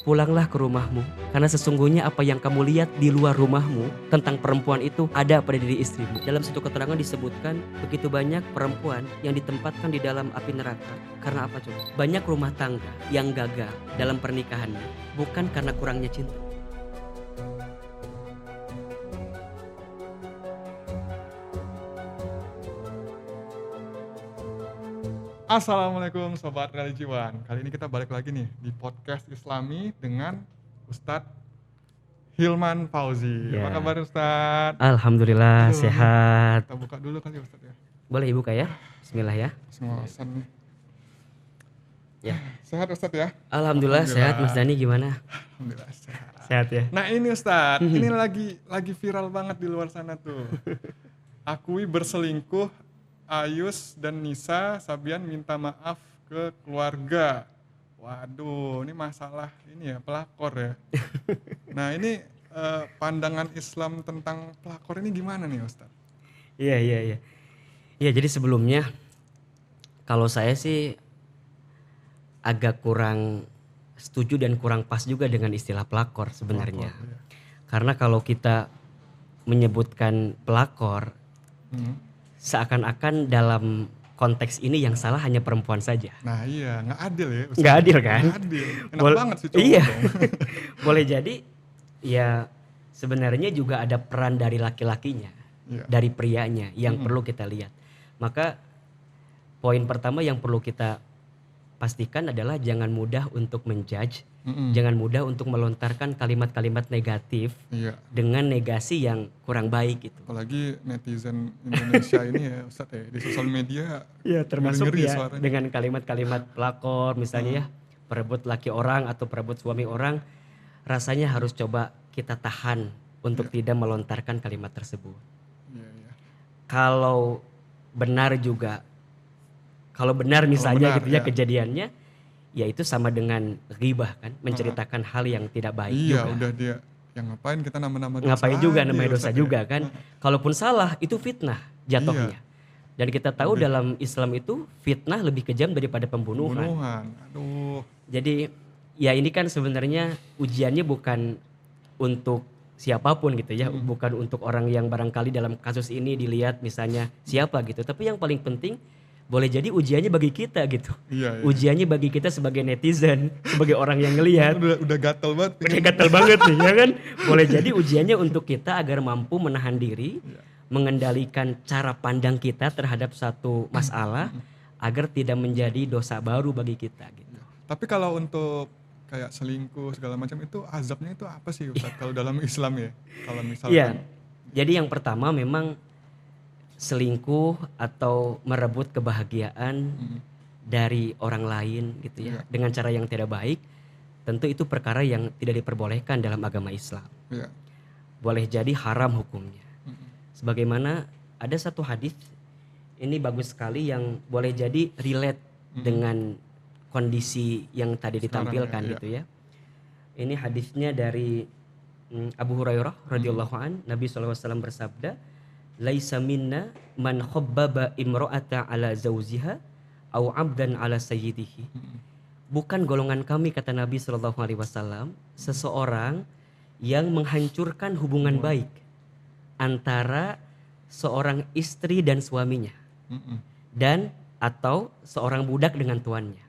pulanglah ke rumahmu. Karena sesungguhnya apa yang kamu lihat di luar rumahmu tentang perempuan itu ada pada diri istrimu. Dalam satu keterangan disebutkan begitu banyak perempuan yang ditempatkan di dalam api neraka. Karena apa coba? Banyak rumah tangga yang gagal dalam pernikahannya bukan karena kurangnya cinta. Assalamualaikum Sobat Religiwan. Kali ini kita balik lagi nih di podcast Islami dengan Ustadz Hilman Fauzi. Ya. Apa kabar Ustadz? Alhamdulillah Aduh, sehat. Kita buka dulu kali ya Ustadz ya. Boleh buka ya? Bismillah ya. Ngelasan nih. Ya. Sehat Ustadz ya? Alhamdulillah sehat. Mas Dani gimana? Alhamdulillah sehat. Sehat ya. Nah ini Ustadz, ini lagi viral banget di luar sana tuh. Akui berselingkuh, Ayus dan Nisa Sabian minta maaf ke keluarga. Waduh, ini masalah ini ya, pelakor ya. Nah ini pandangan Islam tentang pelakor ini gimana nih Ustaz? Iya. Iya, jadi sebelumnya kalau saya sih agak kurang setuju dan kurang pas juga dengan istilah pelakor sebenarnya. Pelakor, ya. Karena kalau kita menyebutkan pelakor, seakan-akan dalam konteks ini yang salah hanya perempuan saja. Nah iya, nggak adil ya Ustaz. Nggak adil kan? Nggak adil. Enak banget sih cowok Iya. dong. Boleh jadi ya sebenarnya juga ada peran dari laki-lakinya, Iya. dari prianya yang perlu kita lihat. Maka poin pertama yang perlu kita pastikan adalah jangan mudah untuk menjudge, jangan mudah untuk melontarkan kalimat-kalimat negatif Iya. dengan negasi yang kurang baik gitu. Apalagi netizen Indonesia ini ya Ustaz ya, di sosial media. Ya termasuk ngeri-ngeri ya suaranya. dengan kalimat-kalimat pelakor misalnya ya, perebut laki orang atau perebut suami orang, rasanya harus coba kita tahan untuk tidak melontarkan kalimat tersebut. Iya. Kalau benar juga, kalau benar misalnya benar, gitu ya ya. kejadiannya, ya itu sama dengan ghibah kan, menceritakan hal yang tidak baik Iya, juga. udah dia yang ngapain kita nama-nama dosa. Ngapain juga aja, namanya dosa Ustaz juga ya. kan. Kalaupun salah itu fitnah jatuhnya. Dan kita tahu dalam Islam itu fitnah lebih kejam daripada pembunuhan. Aduh. Jadi ya ini kan sebenarnya ujiannya bukan untuk siapapun gitu ya, bukan untuk orang yang barangkali dalam kasus ini dilihat misalnya siapa gitu. Tapi yang paling penting boleh jadi ujiannya bagi kita gitu. Iya. Ujiannya bagi kita sebagai netizen, sebagai orang yang ngelihat. Udah gatel banget. Udah gatel banget nih ya kan. Boleh jadi ujiannya untuk kita agar mampu menahan diri, mengendalikan cara pandang kita terhadap satu masalah agar tidak menjadi dosa baru bagi kita gitu. Tapi kalau untuk kayak selingkuh segala macam itu azabnya itu apa sih Ustaz kalau dalam Islam ya? Kalau misalkan Iya. Jadi yang pertama memang selingkuh atau merebut kebahagiaan dari orang lain gitu ya, dengan cara yang tidak baik, tentu itu perkara yang tidak diperbolehkan dalam agama Islam. Iya. Boleh jadi haram hukumnya. Sebagaimana ada satu hadis ini bagus sekali yang boleh jadi relate dengan kondisi yang tadi ditampilkan ya, gitu ya. Ini hadisnya dari Abu Hurairah radhiyallahu an, Nabi SAW bersabda, "Laisa minna man khabbaba imra'ata ala zawjiha au 'abdan ala sayyidihi." Bukan golongan kami, kata Nabi SAW, seseorang yang menghancurkan hubungan baik antara seorang istri dan suaminya, dan atau seorang budak dengan tuannya.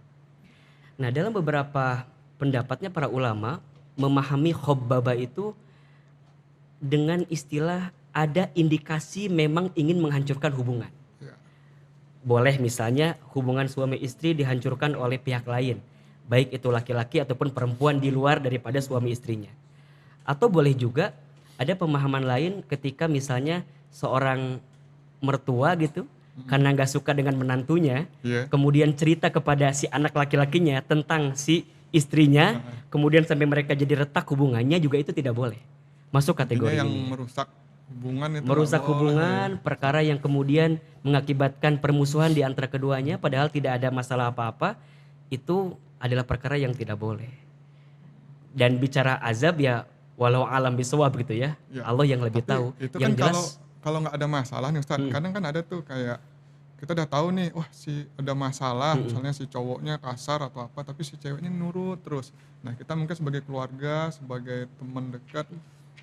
Nah, dalam beberapa pendapatnya para ulama memahami khabbaba itu dengan istilah ada indikasi memang ingin menghancurkan hubungan. Boleh misalnya hubungan suami istri dihancurkan oleh pihak lain, baik itu laki-laki ataupun perempuan di luar daripada suami istrinya. Atau boleh juga ada pemahaman lain ketika misalnya seorang mertua gitu, karena gak suka dengan menantunya, kemudian cerita kepada si anak laki-lakinya tentang si istrinya, kemudian sampai mereka jadi retak hubungannya, juga itu tidak boleh masuk kategori yang ini. merusak hubungan itu Merusak hubungan, perkara yang kemudian mengakibatkan permusuhan di antara keduanya padahal tidak ada masalah apa-apa, itu adalah perkara yang tidak boleh. Dan bicara azab ya walau alam bisawab gitu ya. Allah yang lebih tahu. Itu Yang kan jelas kalau nggak ada masalah nih Ustaz, kadang kan ada tuh kayak kita udah tahu nih, wah si ada masalah, misalnya si cowoknya kasar atau apa, tapi si ceweknya nurut terus. Nah kita mungkin sebagai keluarga, sebagai teman dekat,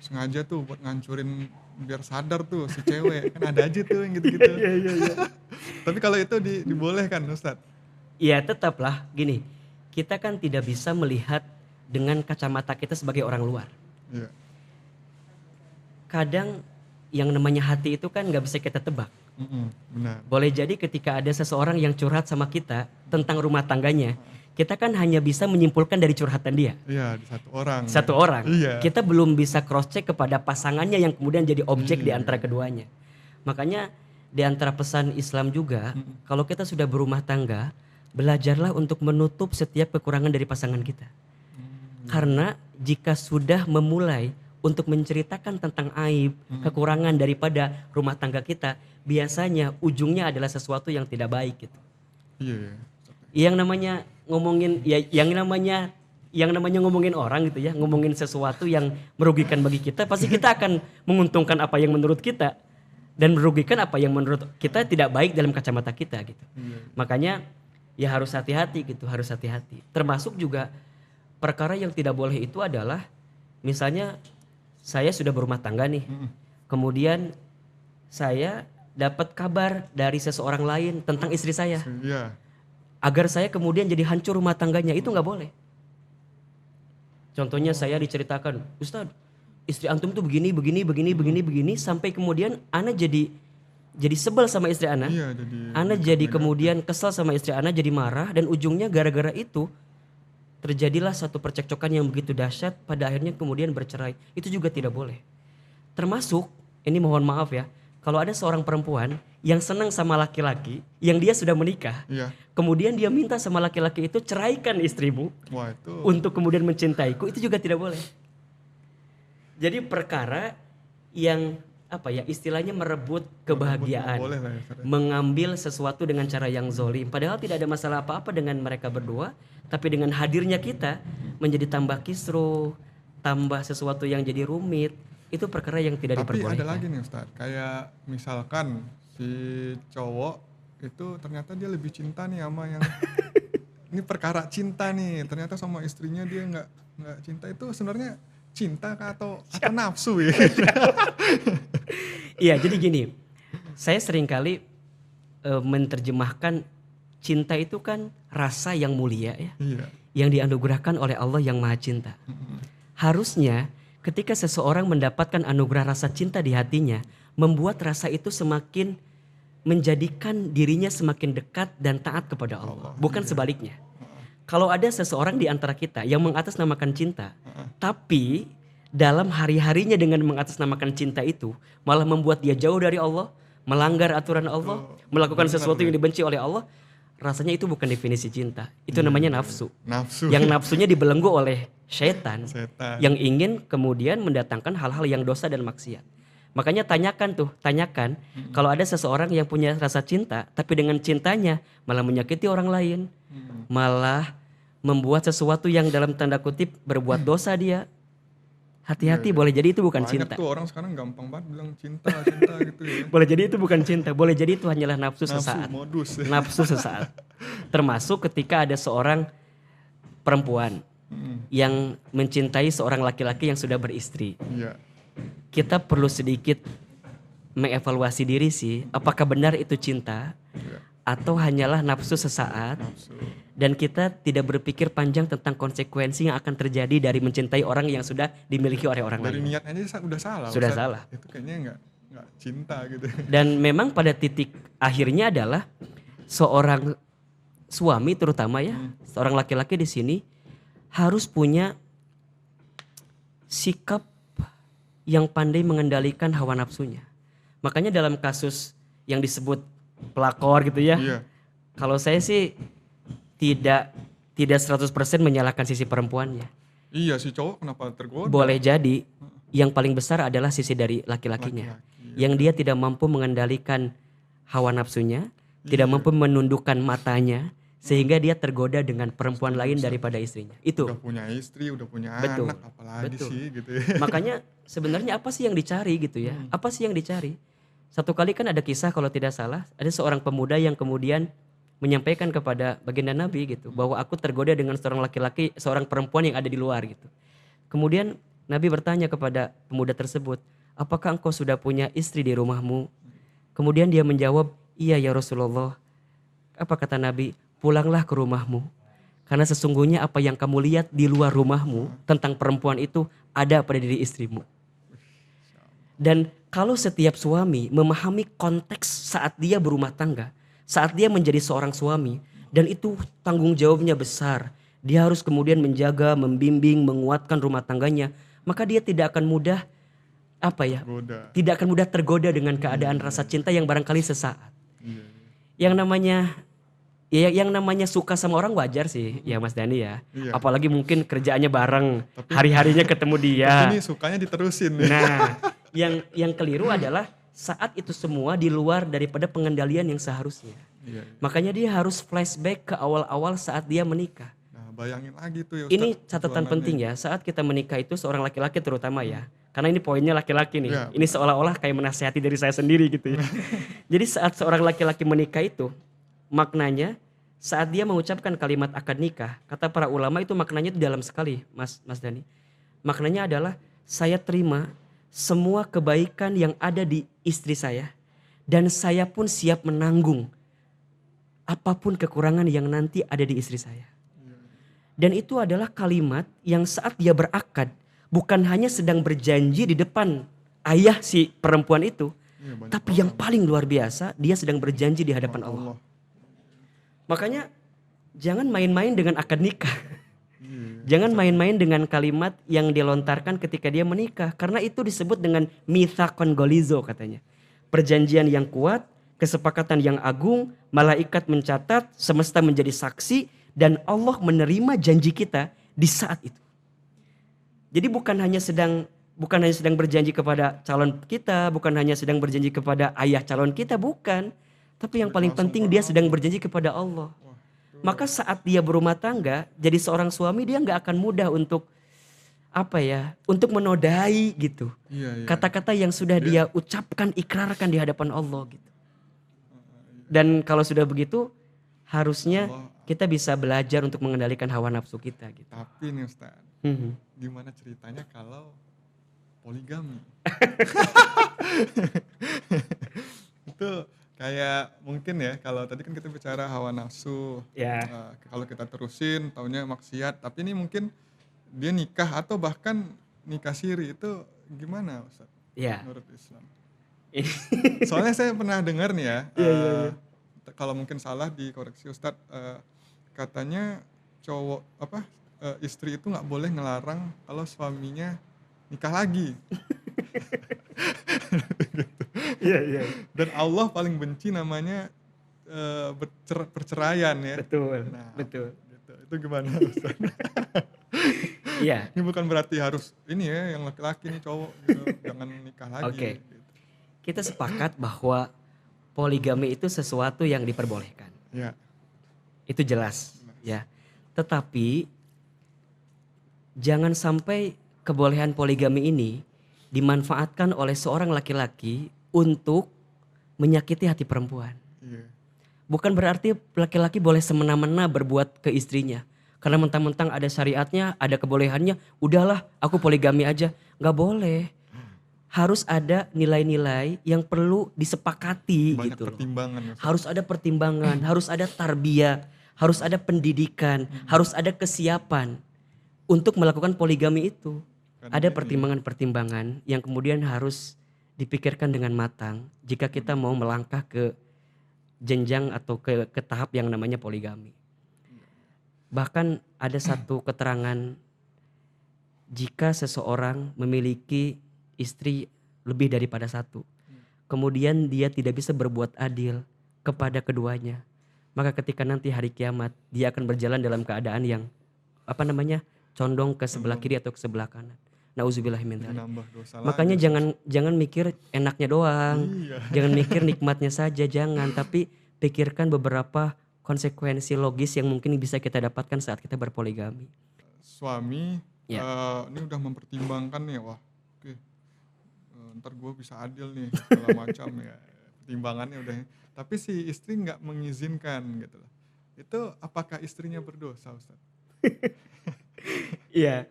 sengaja tuh buat ngancurin biar sadar tuh si cewek, kan ada aja tuh yang gitu-gitu. Tapi kalau itu dibolehkan Ustadz? Ya tetaplah gini, kita kan tidak bisa melihat dengan kacamata kita sebagai orang luar. Iya. Kadang yang namanya hati itu kan nggak bisa kita tebak. Benar. Boleh jadi ketika ada seseorang yang curhat sama kita tentang rumah tangganya, kita kan hanya bisa menyimpulkan dari curhatan dia. Iya, di satu orang. Satu orang. Iya. Kita belum bisa cross check kepada pasangannya yang kemudian jadi objek di antara keduanya. Makanya di antara pesan Islam juga, kalau kita sudah berumah tangga, belajarlah untuk menutup setiap kekurangan dari pasangan kita. Karena jika sudah memulai untuk menceritakan tentang aib, kekurangan daripada rumah tangga kita, biasanya ujungnya adalah sesuatu yang tidak baik gitu. Iya. Yang namanya ngomongin ya yang namanya ngomongin orang gitu ya, ngomongin sesuatu yang merugikan bagi kita, pasti kita akan menguntungkan apa yang menurut kita dan merugikan apa yang menurut kita tidak baik dalam kacamata kita gitu. Makanya ya harus hati-hati gitu, harus hati-hati. Termasuk juga perkara yang tidak boleh itu adalah misalnya saya sudah berumah tangga nih. Kemudian saya dapat kabar dari seseorang lain tentang istri saya. Iya. Agar saya kemudian jadi hancur rumah tangganya, itu nggak boleh. Contohnya saya diceritakan, Ustadz, istri antum tuh begini, sampai kemudian ana jadi sebel sama istri ana. Iya, ana jadi kemudian kesal sama istri ana, jadi marah, dan ujungnya gara-gara itu terjadilah satu percekcokan yang begitu dahsyat, pada akhirnya kemudian bercerai. Itu juga tidak boleh. Termasuk, ini mohon maaf ya, kalau ada seorang perempuan yang senang sama laki-laki yang dia sudah menikah, kemudian dia minta sama laki-laki itu, ceraikan istrimu. Wah, itu untuk kemudian mencintaiku, itu juga tidak boleh. Jadi perkara yang apa ya, istilahnya merebut kebahagiaan, boleh lah ya, Ustadz. mengambil sesuatu dengan cara yang zolim, padahal tidak ada masalah apa-apa dengan mereka berdua, tapi dengan hadirnya kita menjadi tambah kisruh, tambah sesuatu yang jadi rumit, itu perkara yang tidak diperbolehkan. Tapi ada lagi nih Ustadz, kayak misalkan si cowok itu ternyata dia lebih cinta nih sama yang ini perkara cinta nih, ternyata sama istrinya dia nggak cinta, itu sebenarnya cinta kah atau nafsu ya? Iya, jadi gini, saya seringkali menerjemahkan cinta itu kan rasa yang mulia ya, yang dianugerahkan oleh Allah yang Maha Cinta. Harusnya ketika seseorang mendapatkan anugerah rasa cinta di hatinya, membuat rasa itu semakin menjadikan dirinya semakin dekat dan taat kepada Allah, bukan sebaliknya. Kalau ada seseorang di antara kita yang mengatasnamakan cinta, tapi dalam hari-harinya dengan mengatasnamakan cinta itu malah membuat dia jauh dari Allah, melanggar aturan Allah, melakukan sesuatu yang dibenci oleh Allah, rasanya itu bukan definisi cinta. Itu namanya nafsu. Yang nafsunya dibelenggu oleh setan yang ingin kemudian mendatangkan hal-hal yang dosa dan maksiat. Makanya tanyakan kalau ada seseorang yang punya rasa cinta tapi dengan cintanya malah menyakiti orang lain, malah membuat sesuatu yang dalam tanda kutip berbuat dosa dia. Hati-hati, boleh jadi itu bukan cinta. Banyak tuh orang sekarang gampang banget bilang cinta gitu ya. Boleh jadi itu bukan cinta, boleh jadi itu hanyalah nafsu sesaat. Modus. Nafsu sesaat. Termasuk ketika ada seorang perempuan yang mencintai seorang laki-laki yang sudah beristri. Kita perlu sedikit mengevaluasi diri sih, apakah benar itu cinta atau hanyalah nafsu sesaat. Dan kita tidak berpikir panjang tentang konsekuensi yang akan terjadi dari mencintai orang yang sudah dimiliki oleh orang lain. Dari niatnya aja udah salah. Sudah salah. Itu kayaknya nggak cinta gitu. Dan memang pada titik akhirnya adalah seorang suami terutama ya, seorang laki-laki di sini harus punya sikap yang pandai mengendalikan hawa nafsunya. Makanya dalam kasus yang disebut pelakor gitu ya, kalau saya sih tidak 100% menyalahkan sisi perempuannya. Iya, si cowok kenapa tergoda? Boleh jadi yang paling besar adalah sisi dari laki-lakinya. Yang dia tidak mampu mengendalikan hawa nafsunya, tidak mampu menundukkan matanya, sehingga dia tergoda dengan perempuan lain daripada istrinya. Itu. Udah punya istri, udah punya anak, apalagi sih gitu ya. Makanya sebenarnya apa sih yang dicari gitu ya? Apa sih yang dicari? Satu kali kan ada kisah kalau tidak salah, ada seorang pemuda yang kemudian menyampaikan kepada baginda Nabi gitu, bahwa aku tergoda dengan seorang laki-laki, seorang perempuan yang ada di luar gitu. Kemudian Nabi bertanya kepada pemuda tersebut, apakah engkau sudah punya istri di rumahmu? Kemudian dia menjawab, iya ya Rasulullah. Apa kata Nabi? Pulanglah ke rumahmu. Karena sesungguhnya apa yang kamu lihat di luar rumahmu tentang perempuan itu ada pada diri istrimu. Dan kalau setiap suami memahami konteks saat dia berumah tangga, saat dia menjadi seorang suami, dan itu tanggung jawabnya besar, dia harus kemudian menjaga, membimbing, menguatkan rumah tangganya, maka dia tidak akan mudah Goda. tidak akan mudah tergoda dengan keadaan rasa cinta yang barangkali sesaat. Iya. Yang namanya suka sama orang wajar sih ya Mas Dani ya. Iya. Apalagi mungkin kerjaannya bareng, hari-harinya ketemu dia. Tapi ini sukanya diterusin nih. Nah, yang keliru adalah saat itu semua di luar daripada pengendalian yang seharusnya. Iya. Makanya dia harus flashback ke awal-awal saat dia menikah. Nah, bayangin lagi tuh ya Ini Ustadz, catatan perjuangannya. penting ya, saat kita menikah itu seorang laki-laki terutama ya. Karena ini poinnya laki-laki nih. Ya, Ini seolah-olah kayak menasihati dari saya sendiri gitu ya. Jadi saat seorang laki-laki menikah itu maknanya saat dia mengucapkan kalimat akad nikah, kata para ulama itu maknanya itu dalam sekali, Mas Dani. Maknanya adalah saya terima semua kebaikan yang ada di istri saya dan saya pun siap menanggung apapun kekurangan yang nanti ada di istri saya. Dan itu adalah kalimat yang saat dia berakad bukan hanya sedang berjanji di depan ayah si perempuan itu, Iya, banyak tapi orang. yang paling luar biasa dia sedang berjanji di hadapan Allah. Makanya jangan main-main dengan akad nikah. Iya. Jangan main-main dengan kalimat yang dilontarkan ketika dia menikah. Karena itu disebut dengan mitsaqon golizo katanya. Perjanjian yang kuat, kesepakatan yang agung, malaikat mencatat, semesta menjadi saksi, dan Allah menerima janji kita di saat itu. Jadi bukan hanya sedang berjanji kepada calon kita, bukan hanya sedang berjanji kepada ayah calon kita, bukan. Tapi yang paling Langsung penting ke dia Allah. sedang berjanji kepada Allah. Wah, itu Maka saat dia berumah tangga, jadi seorang suami dia nggak akan mudah untuk untuk menodai gitu. Iya, iya. Kata-kata yang sudah dia ucapkan, ikrarkan di hadapan Allah gitu. Dan kalau sudah begitu, harusnya Allah. kita bisa belajar untuk mengendalikan hawa nafsu kita gitu. Tapi nih Ustaz, Mhm. gimana ceritanya kalau poligami? Itu kayak mungkin ya, kalau tadi kan kita bicara hawa nafsu, Ya. kalau kita terusin taunya maksiat, tapi ini mungkin dia nikah atau bahkan nikah siri, itu gimana Ustaz Ya. menurut Islam? Soalnya saya pernah dengar nih ya, kalau mungkin salah dikoreksi Ustadz, katanya cowok istri itu nggak boleh ngelarang kalau suaminya nikah lagi. Iya, iya. Dan Allah paling benci namanya perceraian ya. Betul, Nah, betul. gitu. Itu gimana Ustaz? Iya. Ini bukan berarti harus ini ya yang laki-laki nih cowok gitu, jangan nikah lagi. Oke. Gitu. Kita sepakat bahwa poligami itu sesuatu yang diperbolehkan. Ya. Itu jelas, ya. Tetapi jangan sampai kebolehan poligami ini dimanfaatkan oleh seorang laki-laki untuk menyakiti hati perempuan. Iya. Bukan berarti laki-laki boleh semena-mena berbuat ke istrinya. Karena mentang-mentang ada syariatnya, ada kebolehannya, udahlah aku poligami aja. Nggak boleh. Harus ada nilai-nilai yang perlu disepakati Banyak gitu loh. pertimbangan ya, Ustaz. Harus ada pertimbangan, harus ada tarbiyah, harus ada pendidikan, harus ada kesiapan untuk melakukan poligami itu. Karena Ada ini- pertimbangan-pertimbangan yang kemudian harus dipikirkan dengan matang jika kita mau melangkah ke jenjang atau ke tahap yang namanya poligami. Bahkan ada satu keterangan, jika seseorang memiliki istri lebih daripada satu, kemudian dia tidak bisa berbuat adil kepada keduanya, maka ketika nanti hari kiamat dia akan berjalan dalam keadaan yang condong ke sebelah kiri atau ke sebelah kanan. Nauzubillah min Jadi dzalik. nambah dosa Makanya lagi. jangan mikir enaknya doang, Iya. jangan mikir nikmatnya saja, jangan, tapi pikirkan beberapa konsekuensi logis yang mungkin bisa kita dapatkan saat kita berpoligami. Suami Ya. ini udah mempertimbangkan nih, wah oke, ntar gue bisa adil nih segala macam ya, pertimbangannya udah. Tapi si istri nggak mengizinkan gitu loh. Itu apakah istrinya berdosa, Ustaz? Iya.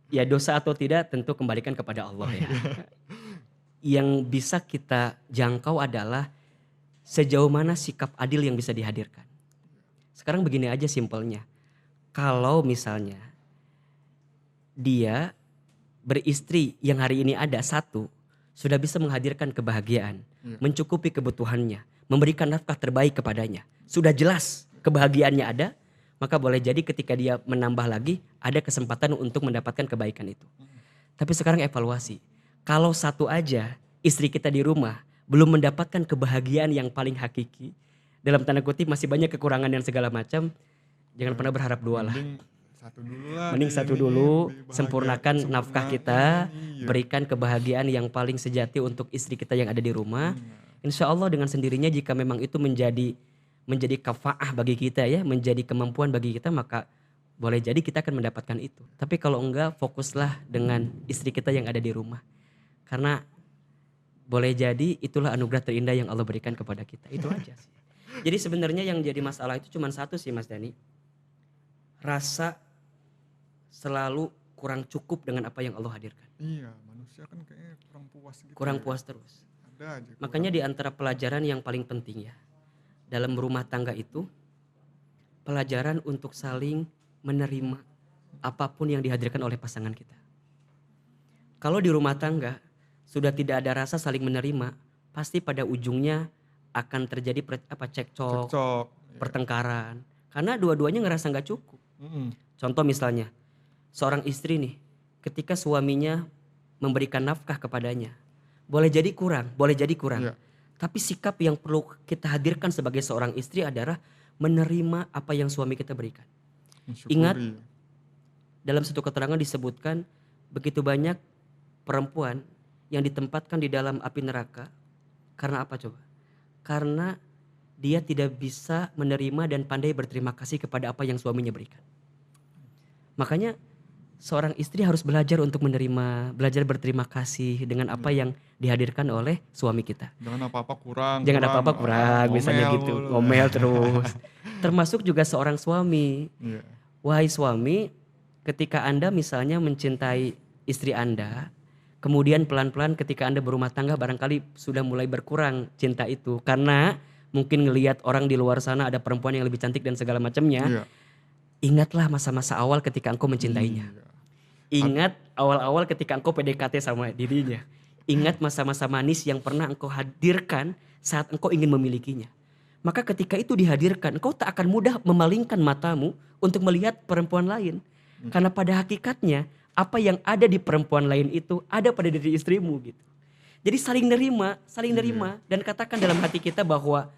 Ya dosa atau tidak tentu kembalikan kepada Allah ya. Yang bisa kita jangkau adalah sejauh mana sikap adil yang bisa dihadirkan. Sekarang begini aja simpelnya. Kalau misalnya dia beristri yang hari ini ada satu, sudah bisa menghadirkan kebahagiaan, mencukupi kebutuhannya, memberikan nafkah terbaik kepadanya. Sudah jelas kebahagiaannya ada, maka boleh jadi ketika dia menambah lagi ada kesempatan untuk mendapatkan kebaikan itu. Tapi sekarang evaluasi. Kalau satu aja istri kita di rumah belum mendapatkan kebahagiaan yang paling hakiki, dalam tanda kutip masih banyak kekurangan dan segala macam, jangan pernah berharap dua lah. Mending satu dulu, sempurnakan nafkah kita, berikan kebahagiaan yang paling sejati untuk istri kita yang ada di rumah. Insya Allah dengan sendirinya jika memang itu menjadi kafaah bagi kita ya, menjadi kemampuan bagi kita, maka boleh jadi kita akan mendapatkan itu. Tapi kalau enggak, fokuslah dengan istri kita yang ada di rumah. Karena boleh jadi itulah anugerah terindah yang Allah berikan kepada kita. Itu aja sih. Jadi sebenarnya yang jadi masalah itu cuma satu sih Mas Dani. Rasa selalu kurang cukup dengan apa yang Allah hadirkan. Iya, manusia kan kayaknya kurang puas gitu. Kurang puas terus. Ada aja. Makanya di antara pelajaran yang paling penting ya, dalam rumah tangga itu, pelajaran untuk saling menerima apapun yang dihadirkan oleh pasangan kita. Kalau di rumah tangga sudah tidak ada rasa saling menerima, pasti pada ujungnya akan terjadi cekcok, pertengkaran. Karena dua-duanya ngerasa nggak cukup. Contoh misalnya, seorang istri nih, ketika suaminya memberikan nafkah kepadanya, boleh jadi kurang. Iya. Tapi sikap yang perlu kita hadirkan sebagai seorang istri adalah menerima apa yang suami kita berikan. Mensyukuri. Ingat, dalam satu keterangan disebutkan begitu banyak perempuan yang ditempatkan di dalam api neraka. Karena apa coba? Karena dia tidak bisa menerima dan pandai berterima kasih kepada apa yang suaminya berikan. Makanya seorang istri harus belajar untuk menerima, belajar berterima kasih dengan apa yang dihadirkan oleh suami kita. Jangan apa-apa kurang. Misalnya gitu, ngomel terus. Termasuk juga seorang suami. Iya. Wahai suami, ketika Anda misalnya mencintai istri Anda, kemudian pelan-pelan ketika Anda berumah tangga barangkali sudah mulai berkurang cinta itu. Karena mungkin ngelihat orang di luar sana ada perempuan yang lebih cantik dan segala macamnya. Iya. Ingatlah masa-masa awal ketika engkau mencintainya. Iya. Ingat awal-awal ketika engkau PDKT sama dirinya. Ingat masa-masa manis yang pernah engkau hadirkan saat engkau ingin memilikinya. Maka ketika itu dihadirkan, engkau tak akan mudah memalingkan matamu untuk melihat perempuan lain. Karena pada hakikatnya, apa yang ada di perempuan lain itu ada pada diri istrimu gitu. Jadi saling nerima. Dan katakan dalam hati kita bahwa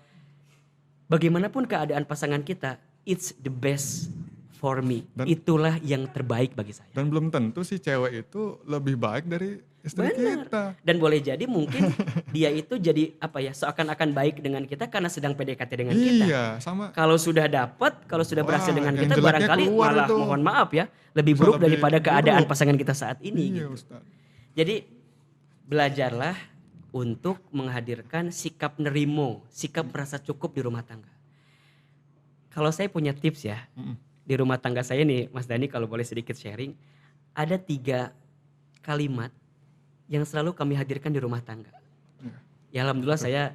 bagaimanapun keadaan pasangan kita, it's the best for me. Itulah yang terbaik bagi saya. Dan belum tentu si cewek itu lebih baik dari istri kita. Dan boleh jadi mungkin dia itu jadi seakan-akan baik dengan kita karena sedang PDKT dengan kita. Iya, sama. Kalau sudah dapat, kalau sudah berhasil dengan yang kita jeleknya barangkali malah itu. mohon maaf ya, lebih Bisa buruk lebih daripada keadaan buruk. pasangan kita saat ini Iya, gitu. Ustaz. Jadi belajarlah untuk menghadirkan sikap nerimo, sikap merasa cukup di rumah tangga. Kalau saya punya tips ya, di rumah tangga saya nih Mas Dani kalau boleh sedikit sharing, ada 3 kalimat yang selalu kami hadirkan di rumah tangga. Ya alhamdulillah saya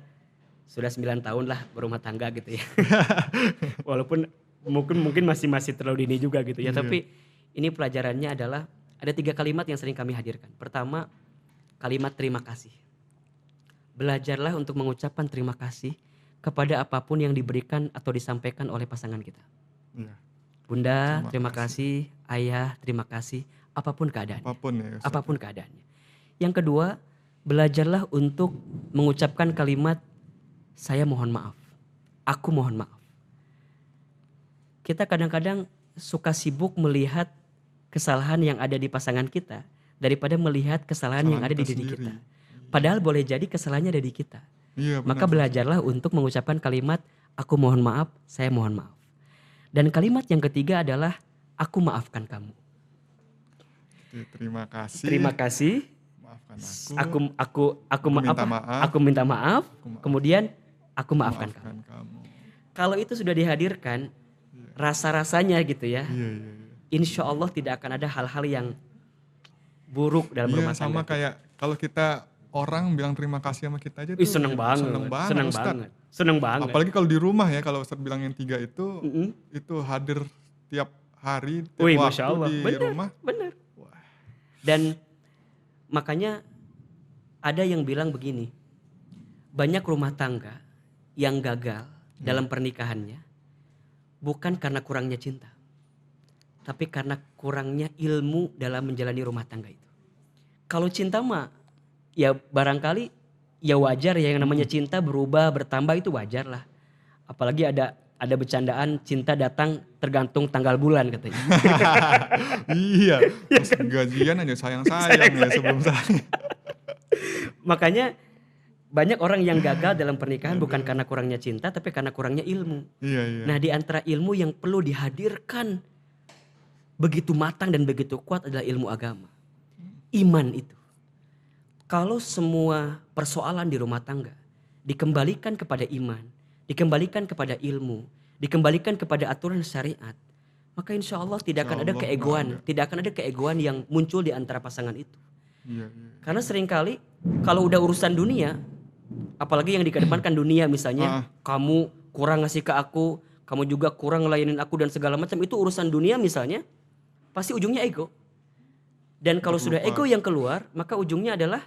sudah 9 tahun lah berumah tangga gitu ya. Walaupun mungkin masih terlalu dini juga gitu ya. Iya. Tapi ini pelajarannya adalah ada 3 kalimat yang sering kami hadirkan. Pertama, kalimat terima kasih. Belajarlah untuk mengucapkan terima kasih kepada apapun yang diberikan atau disampaikan oleh pasangan kita. Iya. Bunda, terima kasih. Ayah, terima kasih. Apapun keadaannya. Apapun keadaannya. Yang kedua, belajarlah untuk mengucapkan kalimat saya mohon maaf. Aku mohon maaf. Kita kadang-kadang suka sibuk melihat kesalahan yang ada di pasangan kita daripada melihat kesalahan yang ada di diri kita. Padahal boleh jadi kesalahannya ada di kita. Iya, Maka belajarlah untuk mengucapkan kalimat aku mohon maaf, saya mohon maaf. Dan kalimat yang ketiga adalah aku maafkan kamu. Terima kasih. Terima kasih. maafkan Aku minta maaf. Aku minta maaf, Aku kemudian aku maafkan kamu. maafkan kamu. Kalau itu sudah dihadirkan, rasa-rasanya gitu ya, Iya, iya, iya. insya Allah tidak akan ada hal-hal yang buruk dalam Iya, rumah tangga sama kita. kayak kalau kita orang bilang terima kasih sama kita aja Ih, tuh seneng banget, seneng Ustadz. banget, seneng banget. Apalagi kalau di rumah ya, kalau Ustadz bilang yang 3 Mm-mm. itu hadir tiap hari, tiap Wih, waktu Masya Allah, di rumah. bener. Wah. Dan makanya ada yang bilang begini, banyak rumah tangga yang gagal dalam pernikahannya bukan karena kurangnya cinta, tapi karena kurangnya ilmu dalam menjalani rumah tangga itu. Kalau cinta mah ya barangkali ya wajar ya, yang namanya cinta berubah bertambah itu wajar lah. Apalagi ada bercandaan cinta datang tergantung tanggal bulan katanya. Iya, pas gajian aja sayang-sayang ya sebelum saya. Makanya banyak orang yang gagal dalam pernikahan bukan karena kurangnya cinta tapi karena kurangnya ilmu. Iya, iya. Nah, di antara ilmu yang perlu dihadirkan begitu matang dan begitu kuat adalah ilmu agama. Iman itu. Kalau semua persoalan di rumah tangga dikembalikan kepada iman, dikembalikan kepada ilmu, dikembalikan kepada aturan syariat, maka insya Allah tidak akan ada Insya Allah keegoan, nggak ada. tidak akan ada keegoan yang muncul di antara pasangan itu. Iya, iya. Karena seringkali kalau udah urusan dunia, apalagi yang dikedepankan dunia misalnya, kamu kurang ngasih ke aku, kamu juga kurang ngelayanin aku dan segala macam, itu urusan dunia misalnya, pasti ujungnya ego. Dan kalau sudah ego yang keluar, maka ujungnya adalah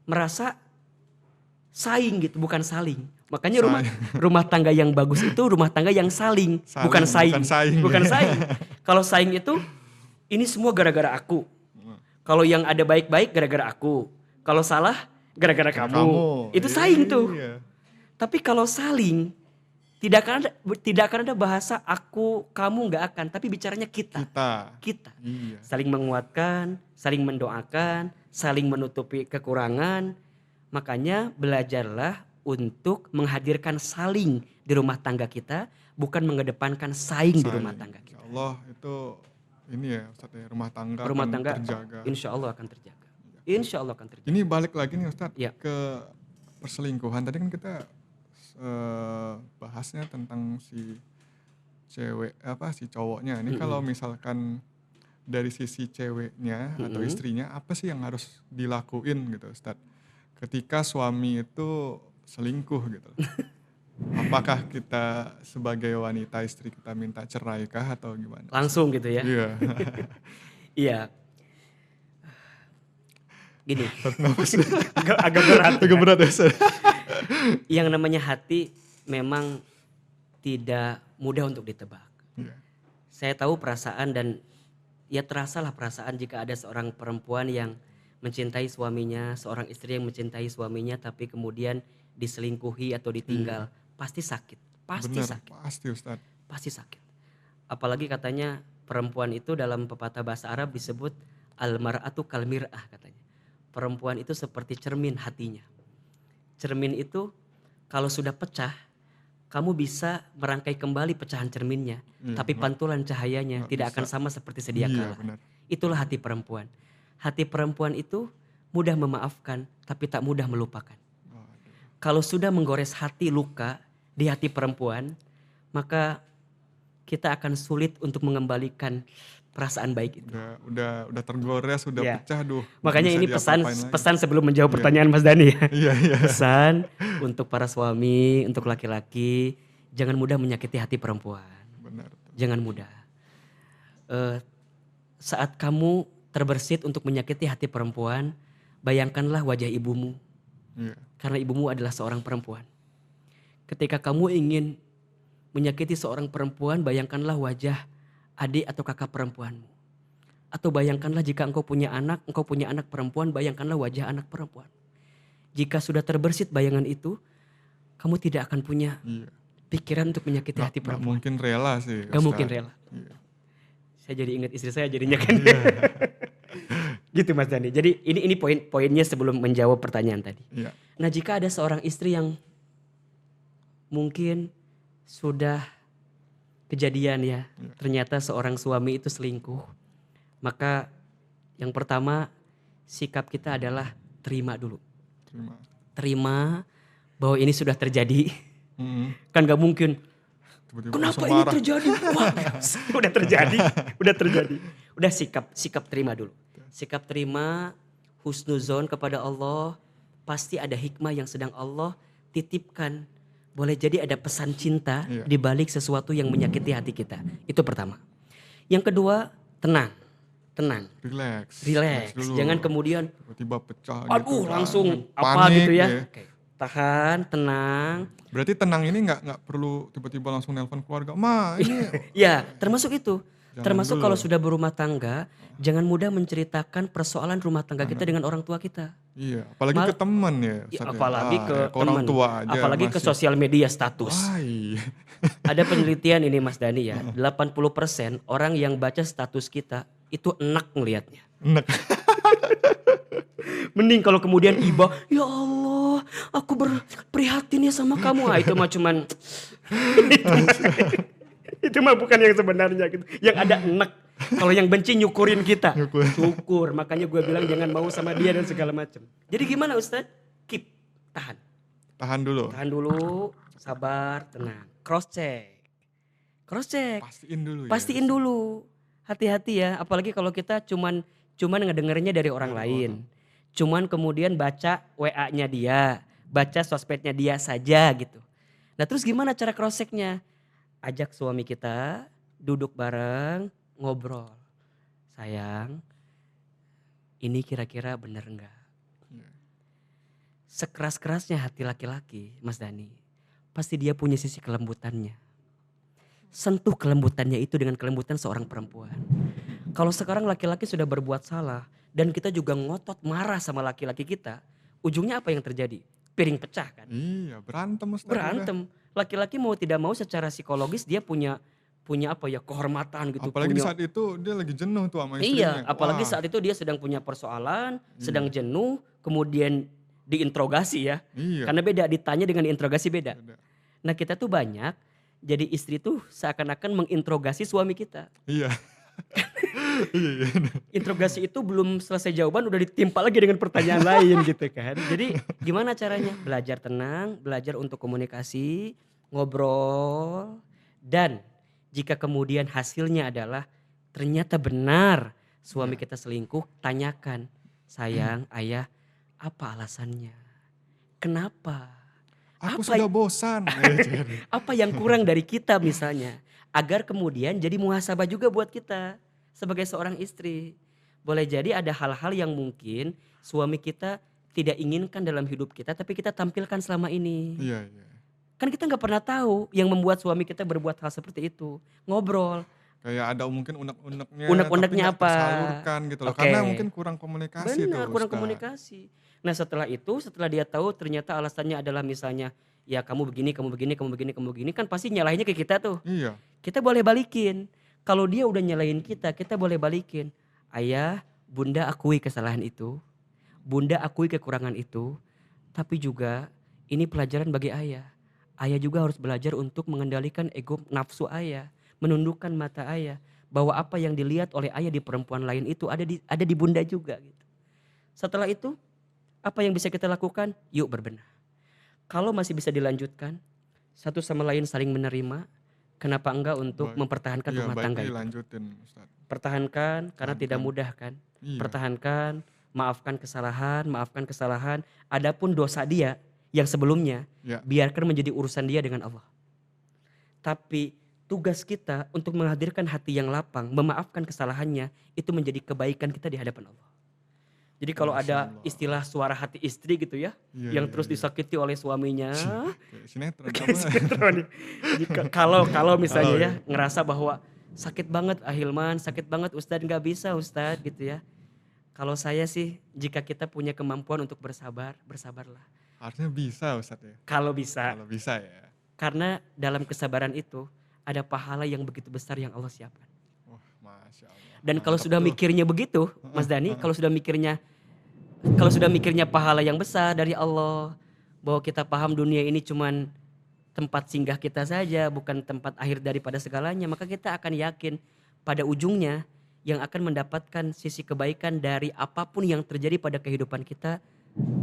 merasa saing gitu, bukan saling. Makanya rumah tangga yang bagus itu rumah tangga yang saling, bukan saing. Bukan saing. Kalau saing itu ini semua gara-gara aku. Kalau yang ada baik-baik gara-gara aku. Kalau salah gara-gara kamu. Itu saing tuh. Iya. Tapi kalau saling tidak akan ada bahasa aku, kamu, nggak akan, tapi bicaranya kita. Iya. Saling menguatkan, saling mendoakan, saling menutupi kekurangan. Makanya belajarlah untuk menghadirkan saling di rumah tangga kita, bukan mengedepankan saing di rumah tangga kita. Insya Allah itu ini ya Ustadz ya, rumah tangga terjaga. Insya Allah akan terjaga. Insya Allah akan terjaga. Ini balik lagi nih Ustadz Ya. ke perselingkuhan. Tadi kan kita bahasnya tentang si cowoknya. Ini kalau misalkan dari sisi ceweknya atau istrinya, apa sih yang harus dilakuin gitu Ustadz ketika suami itu selingkuh gitu? Apakah kita sebagai wanita istri kita minta cerai kah atau gimana? Langsung gitu ya. Iya. Iya. Gini. Agak berat. Agak berat ya Ustadz. Yang namanya hati memang tidak mudah untuk ditebak. Iya. Saya tahu perasaan dan ya terasalah perasaan jika ada seorang perempuan yang mencintai suaminya, seorang istri yang mencintai suaminya tapi kemudian diselingkuhi atau ditinggal. Pasti sakit. Pasti Benar, sakit. pasti Ustadz. Pasti sakit. Apalagi katanya perempuan itu dalam pepatah bahasa Arab disebut al-mar'atu kal mir'ah katanya. Perempuan itu seperti cermin hatinya. Cermin itu kalau sudah pecah, kamu bisa merangkai kembali pecahan cerminnya. Tapi pantulan cahayanya tidak akan sama seperti sedia kala. Benar. Itulah hati perempuan. Hati perempuan itu mudah memaafkan tapi tak mudah melupakan. Kalau sudah menggores hati luka di hati perempuan, maka kita akan sulit untuk mengembalikan perasaan baik itu. Udah tergores, udah pecah, Makanya ini pesan sebelum menjawab pertanyaan Mas Dani ya. Iya. Pesan untuk para suami, untuk laki-laki, jangan mudah menyakiti hati perempuan. Benar. Jangan mudah. Saat kamu terbersit untuk menyakiti hati perempuan, bayangkanlah wajah ibumu. Iya. Karena ibumu adalah seorang perempuan. Ketika kamu ingin menyakiti seorang perempuan, bayangkanlah wajah adik atau kakak perempuanmu. Atau bayangkanlah jika engkau punya anak perempuan, bayangkanlah wajah anak perempuan. Jika sudah terbersit bayangan itu, kamu tidak akan punya pikiran untuk menyakiti hati perempuan. Gak mungkin rela sih. Gak mungkin rela. Iya. Saya jadi ingat istri saya jadinya kan. Gitu Mas Dani. Jadi ini poinnya sebelum menjawab pertanyaan tadi. Iya. Nah, jika ada seorang istri yang mungkin sudah kejadian ya, ternyata seorang suami itu selingkuh, maka yang pertama sikap kita adalah terima dulu. Terima. Terima bahwa ini sudah terjadi. Mm-mm. Kan gak mungkin, Tiba-tiba kenapa langsung ini marah. terjadi? Wah, udah terjadi. Udah sikap terima dulu. Sikap terima, husnuzon kepada Allah. Pasti ada hikmah yang sedang Allah titipkan. Boleh jadi ada pesan cinta Iya. di balik sesuatu yang menyakiti hati kita. Itu pertama. Yang kedua, tenang. Relax dulu. Jangan kemudian Tiba-tiba pecah aduh gitu kan. langsung apa Panik gitu ya. deh. Oke. Tahan, tenang. Berarti tenang ini nggak perlu tiba-tiba langsung nelpon keluarga. Ma, ini Ya, termasuk itu. Jangan Termasuk dulu. kalau sudah berumah tangga, jangan mudah menceritakan persoalan rumah tangga kita dengan orang tua kita. iya, apalagi ke teman ya. Ya, Ustadz ya. apalagi ke orang teman, tua aja apalagi ke masih. sosial media status. Wah, iya. Ada penelitian ini Mas Dani ya, 80% orang yang baca status kita itu enak ngelihatnya. Enak. Mending kalau kemudian iba, ya Allah, aku berprihatin ya sama kamu. Ah, itu mah cuman itu mah bukan yang sebenarnya gitu. Yang ada enak. Kalau yang benci nyukurin kita. Syukur. Makanya gue bilang jangan mau sama dia dan segala macam. Jadi gimana Ustadz? Keep, tahan. Tahan dulu. Tahan dulu, sabar, tenang. Cross check. Pastiin dulu ya. Pastiin dulu. Hati-hati ya, apalagi kalau kita cuman ngedengernya dari orang lain. Cuman kemudian baca WA-nya dia, baca sosmednya dia saja gitu. Nah terus gimana cara cross check-nya? Ajak suami kita duduk bareng, ngobrol. Sayang, ini kira-kira bener enggak? Iya. Sekeras-kerasnya hati laki-laki, Mas Dani, pasti dia punya sisi kelembutannya. Sentuh kelembutannya itu dengan kelembutan seorang perempuan. Kalau sekarang laki-laki sudah berbuat salah dan kita juga ngotot marah sama laki-laki kita, ujungnya apa yang terjadi? Piring pecah kan? Iya, berantem Ustadz. Berantem. Laki-laki mau tidak mau secara psikologis dia punya apa ya, kehormatan gitu. Apalagi punya, saat itu dia lagi jenuh tuh sama istrinya. iya, apalagi Wah, saat itu dia sedang punya persoalan, sedang jenuh, kemudian diinterogasi ya. iya. Karena beda, ditanya dengan diinterogasi beda. Ada. Nah kita tuh banyak, jadi istri tuh seakan-akan menginterogasi suami kita. Iya. Iya. Interogasi itu belum selesai jawaban udah ditimpa lagi dengan pertanyaan lain gitu kan. Jadi gimana caranya? Belajar tenang, belajar untuk komunikasi, ngobrol. Dan jika kemudian hasilnya adalah ternyata benar suami kita selingkuh, tanyakan, sayang, ayah, apa alasannya? Kenapa? Aku Apa- sudah bosan. Apa yang kurang dari kita misalnya, agar kemudian jadi muhasabah juga buat kita sebagai seorang istri. Boleh jadi ada hal-hal yang mungkin suami kita tidak inginkan dalam hidup kita, tapi kita tampilkan selama ini. Iya, iya. Kan kita nggak pernah tahu yang membuat suami kita berbuat hal seperti itu. Ngobrol. Kayak ada mungkin unek-uneknya. Unek-uneknya tapi nggak apa? tersalurkan gitu loh. Oke. Karena mungkin kurang komunikasi Benar, tuh kurang Ustadz. komunikasi. Nah setelah itu, setelah dia tahu ternyata alasannya adalah misalnya, ya kamu begini, kamu begini, kan pasti nyalahinnya ke kita tuh. Iya. Kita boleh balikin. Kalau dia udah nyalahin kita boleh balikin. Ayah, bunda akui kesalahan itu. Bunda akui kekurangan itu. Tapi juga ini pelajaran bagi ayah. Ayah juga harus belajar untuk mengendalikan ego nafsu ayah. Menundukkan mata ayah. Bahwa apa yang dilihat oleh ayah di perempuan lain itu ada di bunda juga. Gitu. Setelah itu, apa yang bisa kita lakukan? Yuk berbenah. Kalau masih bisa dilanjutkan, satu sama lain saling menerima, kenapa enggak untuk mempertahankan rumah tangga itu? Lanjutin Ustadz. Pertahankan karena tidak mudah kan. Iya. Pertahankan, maafkan kesalahan. Adapun dosa dia yang sebelumnya, Ya. biarkan menjadi urusan dia dengan Allah. Tapi tugas kita untuk menghadirkan hati yang lapang, memaafkan kesalahannya, itu menjadi kebaikan kita di hadapan Allah. Jadi kalau Masya ada Allah. istilah suara hati istri gitu ya, Iya, yang iya, terus iya. disakiti oleh suaminya. Kayak sinetron. Kayak apa? sinetron ya. Kalau misalnya Kalau ya ngerasa bahwa sakit banget Ahilman, sakit banget Ustadz, nggak bisa Ustadz gitu ya. Kalau saya sih jika kita punya kemampuan untuk bersabar, bersabarlah. Harusnya bisa Ustadz ya. Kalau bisa. Kalau bisa ya. Karena dalam kesabaran itu ada pahala yang begitu besar yang Allah siapkan. Wah, Masya Allah. Dan kalau Mantap sudah tuh. mikirnya begitu, Mas Dani, kalau sudah mikirnya pahala yang besar dari Allah, bahwa kita paham dunia ini cuman tempat singgah kita saja, bukan tempat akhir daripada segalanya, maka kita akan yakin pada ujungnya yang akan mendapatkan sisi kebaikan dari apapun yang terjadi pada kehidupan kita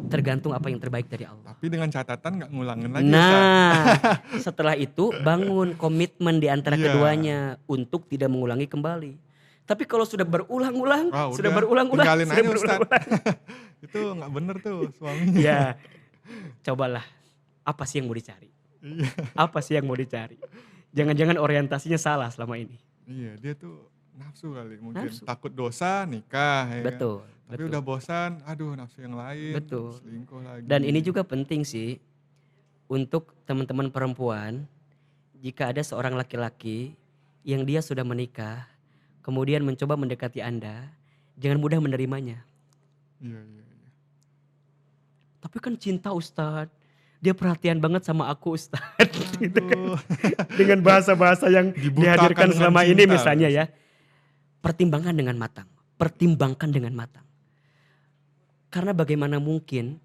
tergantung apa yang terbaik dari Allah. Tapi dengan catatan nggak ngulangin lagi Ustaz. Nah, setelah itu bangun komitmen di antara Iya. keduanya untuk tidak mengulangi kembali. Tapi kalau sudah berulang-ulang, Wah, sudah udah, berulang-ulang, tinggalin sudah aja Ustaz. berulang-ulang. Itu nggak bener tuh suaminya. Ya, cobalah. Apa sih yang mau dicari? Iya. Apa sih yang mau dicari? Jangan-jangan orientasinya salah selama ini. Iya, dia tuh nafsu kali mungkin. Nafsu. Takut dosa nikah ya kan. Betul. Tapi betul. udah bosan, aduh nafsu yang lain. Betul. Selingkuh lagi. Dan ini juga penting sih untuk teman-teman perempuan, jika ada seorang laki-laki yang dia sudah menikah, kemudian mencoba mendekati Anda, jangan mudah menerimanya. Iya, iya, iya. Tapi kan cinta Ustadz, dia perhatian banget sama aku Ustadz. Gitu kan. Aduh. Dengan bahasa-bahasa yang Dibutakan dihadirkan dengan selama ini cinta. misalnya ya. Pertimbangkan dengan matang. Pertimbangkan dengan matang. Karena bagaimana mungkin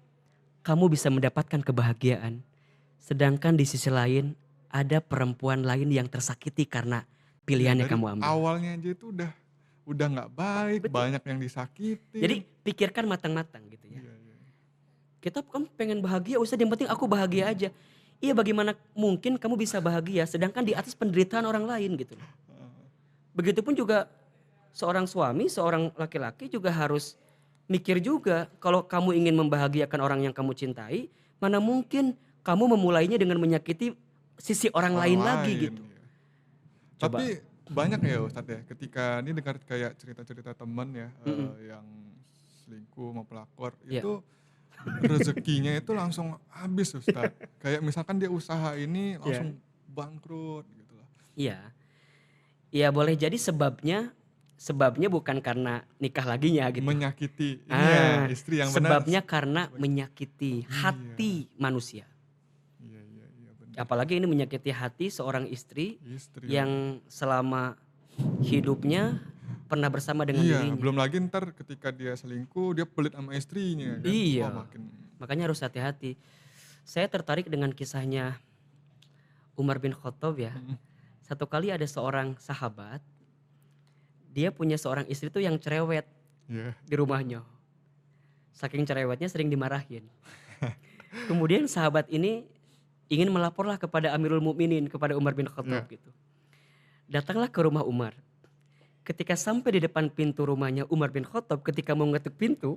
kamu bisa mendapatkan kebahagiaan, sedangkan di sisi lain ada perempuan lain yang tersakiti karena pilihan yang Dari kamu ambil. awalnya aja itu udah nggak baik, Betul. banyak yang disakiti. Jadi pikirkan matang-matang gitu ya. Iya, iya. Kita kan pengen bahagia, Ustaz, yang penting aku bahagia aja. Iya, bagaimana mungkin kamu bisa bahagia sedangkan di atas penderitaan orang lain gitu. Begitupun juga seorang suami, seorang laki-laki juga harus mikir juga, kalau kamu ingin membahagiakan orang yang kamu cintai, mana mungkin kamu memulainya dengan menyakiti sisi orang lain lagi gitu. Iya. Coba. Tapi banyak ya Ustadz ya, ketika ini dengar kayak cerita-cerita teman ya, yang selingkuh mau pelakor, Iya. itu rezekinya itu langsung habis Ustadz. Kayak misalkan dia usaha ini langsung bangkrut gitu loh. Iya. Iya, boleh jadi sebabnya bukan karena nikah laginya gitu. Menyakiti ini ya, istri yang benar. Sebabnya karena menyakiti hati manusia. Iya, benar. Apalagi ini menyakiti hati seorang istri Istri yang selama hidupnya pernah bersama dengan iya, dirinya. belum lagi ntar ketika dia selingkuh dia pelit sama istrinya kan. Iya. Wah, makin Makanya harus hati-hati. Saya tertarik dengan kisahnya Umar bin Khattab ya. Satu kali ada seorang sahabat, dia punya seorang istri tuh yang cerewet iya. di rumahnya. Saking cerewetnya sering dimarahin. Kemudian sahabat ini ingin melaporlah kepada Amirul Mukminin, kepada Umar bin Khattab gitu. Datanglah ke rumah Umar. Ketika sampai di depan pintu rumahnya Umar bin Khattab, ketika mau ngetuk pintu,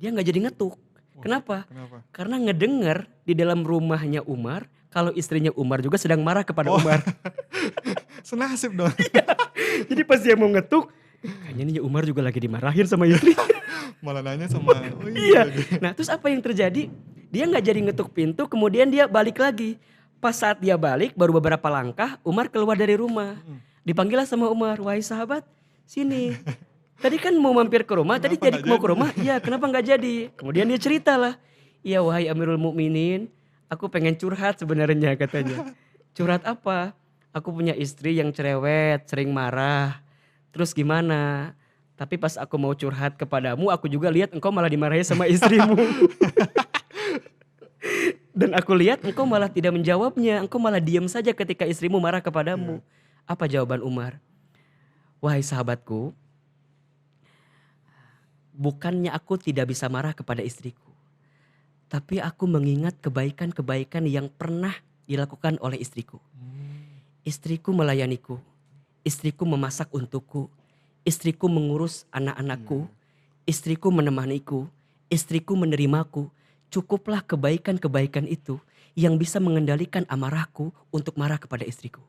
dia nggak jadi ngetuk. Kenapa? Kenapa? Karena ngedengar di dalam rumahnya Umar kalau istrinya Umar juga sedang marah kepada Umar. Senasib dong. Jadi pas dia mau ngetuk, kayaknya nih Umar juga lagi dimarahin sama istri. Malah nanya sama oh Iya. Nah terus apa yang terjadi? Dia nggak jadi ngetuk pintu, kemudian dia balik lagi. Pas saat dia balik, baru beberapa langkah, Umar keluar dari rumah. Dipanggillah sama Umar, wahai sahabat, sini. Tadi kan mau mampir ke rumah, tadi Kenapa jadi nggak mau ke jadi? rumah, iya kenapa nggak jadi? Kemudian dia ceritalah, iya wahai Amirul Mukminin, aku pengen curhat sebenarnya katanya. Curhat apa? Aku punya istri yang cerewet, sering marah. Terus gimana? Tapi pas aku mau curhat kepadamu, aku juga lihat engkau malah dimarahi sama istrimu. Dan aku lihat engkau malah tidak menjawabnya, engkau malah diam saja ketika istrimu marah kepadamu. Apa jawaban Umar? Wahai sahabatku, bukannya aku tidak bisa marah kepada istriku, tapi aku mengingat kebaikan-kebaikan yang pernah dilakukan oleh istriku. Istriku melayaniku, istriku memasak untukku, istriku mengurus anak-anakku, istriku menemaniku, istriku menerimaku. Cukuplah kebaikan-kebaikan itu yang bisa mengendalikan amarahku untuk marah kepada istriku.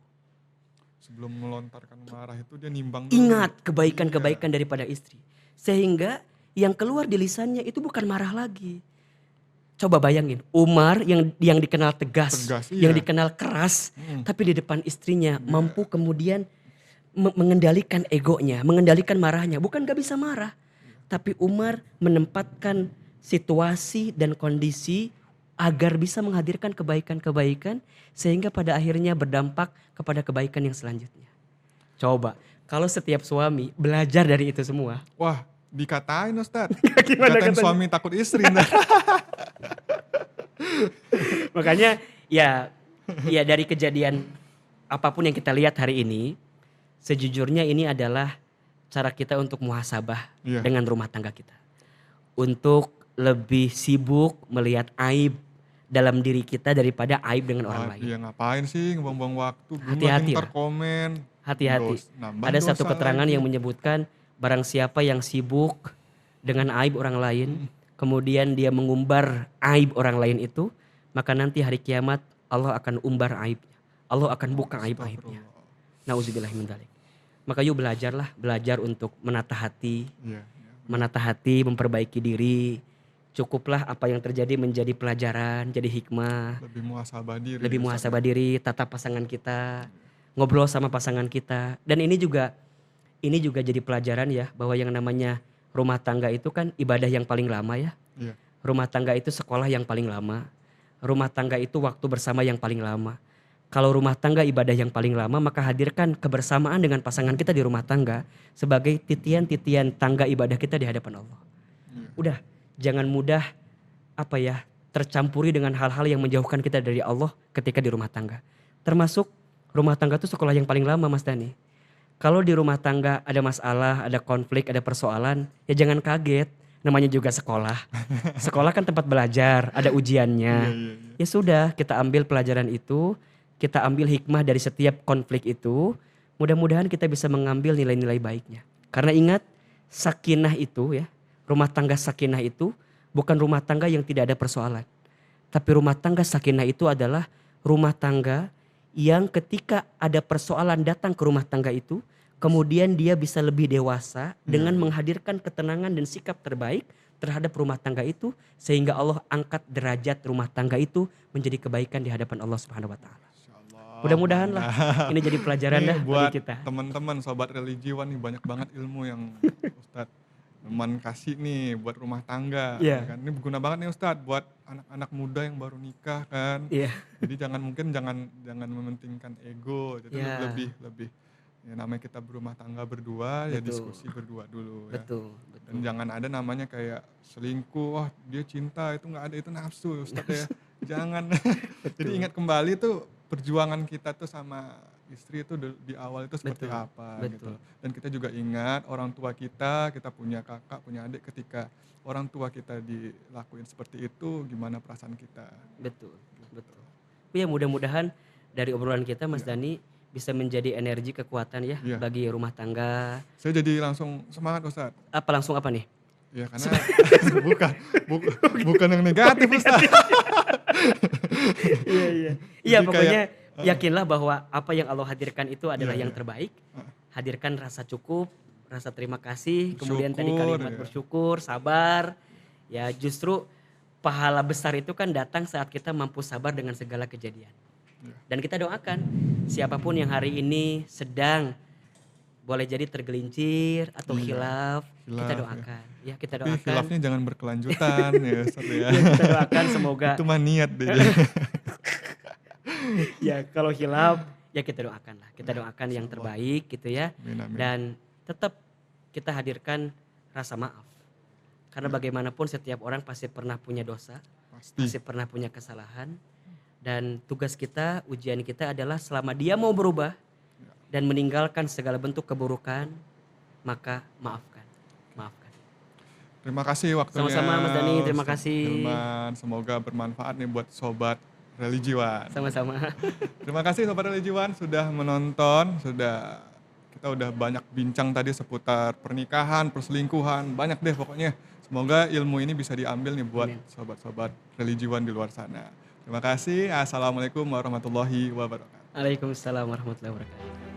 Sebelum melontarkan marah itu dia nimbang dulu. Ingat kebaikan-kebaikan daripada istri. Sehingga yang keluar di lisannya itu bukan marah lagi. Coba bayangin, Umar yang dikenal tegas, iya. yang dikenal keras, tapi di depan istrinya mampu kemudian mengendalikan egonya, mengendalikan marahnya. Bukan gak bisa marah, tapi Umar menempatkan situasi dan kondisi agar bisa menghadirkan kebaikan-kebaikan sehingga pada akhirnya berdampak kepada kebaikan yang selanjutnya. Coba, kalau setiap suami belajar dari itu semua. Wah, dikatain Ustadz. Gimana Dikatain katanya? suami takut istri. Ntar. Makanya ya dari kejadian apapun yang kita lihat hari ini, sejujurnya ini adalah cara kita untuk muhasabah Iya. dengan rumah tangga kita. Untuk lebih sibuk melihat aib dalam diri kita daripada aib dengan orang lain. Iya, ngapain sih ngebuang-buang waktu, belum lagi Hati-hati ntar lah. komen, Hati-hati. nambah Ada satu dosa keterangan lagi. yang menyebutkan barang siapa yang sibuk dengan aib orang lain, kemudian dia mengumbar aib orang lain itu, maka nanti hari kiamat Allah akan umbar aibnya. Allah akan buka aib-aibnya. Astagfirullah. Nauzubillah min dzalik. Maka yuk belajar untuk menata hati, Iya, memperbaiki diri. Cukuplah apa yang terjadi menjadi pelajaran, jadi hikmah. lebih muhasabah diri. Lebih Ustaz. muhasabah diri, tatap pasangan kita, ngobrol sama pasangan kita. Dan ini juga jadi pelajaran ya, bahwa yang namanya rumah tangga itu kan ibadah yang paling lama ya. Iya. Rumah tangga itu sekolah yang paling lama. Rumah tangga itu waktu bersama yang paling lama. Kalau rumah tangga ibadah yang paling lama, maka hadirkan kebersamaan dengan pasangan kita di rumah tangga sebagai titian-titian tangga ibadah kita di hadapan Allah. Iya. Udah, jangan mudah tercampuri dengan hal-hal yang menjauhkan kita dari Allah ketika di rumah tangga. Termasuk rumah tangga itu sekolah yang paling lama, Mas Dani. Kalau di rumah tangga ada masalah, ada konflik, ada persoalan, ya jangan kaget. Namanya juga sekolah. Sekolah kan tempat belajar, ada ujiannya. Iya. Ya sudah, kita ambil pelajaran itu, kita ambil hikmah dari setiap konflik itu. Mudah-mudahan kita bisa mengambil nilai-nilai baiknya. Karena ingat, sakinah itu ya, rumah tangga sakinah itu bukan rumah tangga yang tidak ada persoalan. Tapi rumah tangga sakinah itu adalah rumah tangga yang ketika ada persoalan datang ke rumah tangga itu, kemudian dia bisa lebih dewasa dengan menghadirkan ketenangan dan sikap terbaik terhadap rumah tangga itu, sehingga Allah angkat derajat rumah tangga itu menjadi kebaikan di hadapan Allah Subhanahu wa taala. Insyaallah. Mudah-mudahan lah ini jadi pelajaran Nih dah buat bagi kita. teman-teman sobat religiwan nih, banyak banget ilmu yang Ustadz Numan kasih nih buat rumah tangga. Iya. Ya kan? Ini berguna banget nih Ustadz buat anak-anak muda yang baru nikah kan. Iya. Jadi jangan mementingkan ego, jadi Iya. lebih ya namanya kita berumah tangga berdua, ya Betul. diskusi berdua dulu ya. Betul. Dan jangan ada namanya kayak selingkuh, wah dia cinta, itu nggak ada, itu nafsu Ustadz ya. Jangan. Jadi ingat kembali tuh perjuangan kita tuh sama istri itu di awal itu seperti Betul. apa Betul. gitu. Dan kita juga ingat orang tua kita punya kakak, punya adik, ketika orang tua kita dilakuin seperti itu, gimana perasaan kita. Betul. Ya mudah-mudahan dari obrolan kita Mas Dani bisa menjadi energi kekuatan ya Iya. bagi rumah tangga. Saya jadi langsung semangat Ustadz. Langsung apa nih? Ya karena bukan yang negatif Ustadz. Iya. Jadi Pokoknya kayak, yakinlah bahwa apa yang Allah hadirkan itu adalah Iya, yang iya. terbaik. Hadirkan rasa cukup, rasa terima kasih, kemudian tadi Bersyukur, kalimat ya. bersyukur, sabar. Ya justru pahala besar itu kan datang saat kita mampu sabar dengan segala kejadian. Iya. Dan kita doakan siapapun yang hari ini sedang boleh jadi tergelincir atau khilaf, kita Khilaf, ya. doakan. Ya kita Tapi doakan. khilafnya jangan berkelanjutan ya Ustadz ya. Ya, kita doakan semoga Itu mah niat deh. ya kalau hilaf ya kita doakan lah. Kita doakan yang terbaik gitu ya. Amin. Dan tetap kita hadirkan rasa maaf. Karena bagaimanapun setiap orang pasti pernah punya dosa, Pasti. pasti pernah punya kesalahan. Dan tugas kita, ujian kita adalah selama dia mau berubah dan meninggalkan segala bentuk keburukan, maka maafkan. Terima kasih waktunya. Sama-sama Mas Dani, terima Ustadz kasih. Hilman. Semoga bermanfaat nih buat sobat religiwan. Sama-sama. Terima kasih sobat religiwan sudah menonton, kita udah banyak bincang tadi seputar pernikahan, perselingkuhan, banyak deh pokoknya. Semoga ilmu ini bisa diambil nih buat Amin. sobat-sobat religiwan di luar sana. Terima kasih. Assalamualaikum warahmatullahi wabarakatuh. Waalaikumsalam warahmatullahi wabarakatuh.